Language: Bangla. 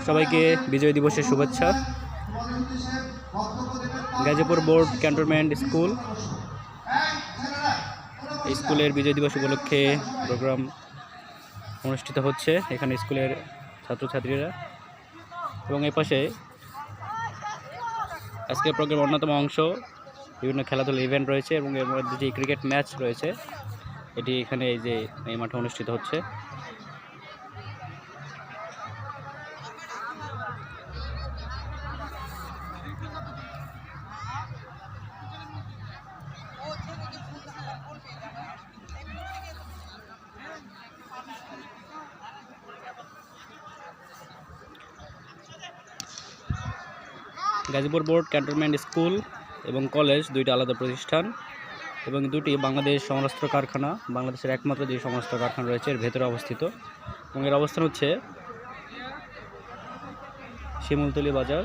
সবাইকে বিজয় দিবসের শুভেচ্ছা। গাজীপুর বোর্ড ক্যান্টনমেন্ট স্কুল, এই স্কুলের বিজয় দিবস উপলক্ষে প্রোগ্রাম অনুষ্ঠিত হচ্ছে এখানে স্কুলের ছাত্রছাত্রীরা। এবং এ পাশে আজকের প্রোগ্রামের অন্যতম অংশ বিভিন্ন খেলাধুলা ইভেন্ট রয়েছে এবং এর মধ্যে যে ক্রিকেট ম্যাচ রয়েছে এটি এখানে এই মাঠে অনুষ্ঠিত হচ্ছে। গাজীপুর বোর্ড ক্যান্টনমেন্ট স্কুল এবং কলেজ দুইটি আলাদা প্রতিষ্ঠান এবং দুটি বাংলাদেশ সমরাস্ত্র কারখানা, বাংলাদেশের একমাত্র যে সমরাস্ত্র কারখানা রয়েছে এর ভেতরে অবস্থিত এবং এর অবস্থান হচ্ছে শিমুলতলী বাজার।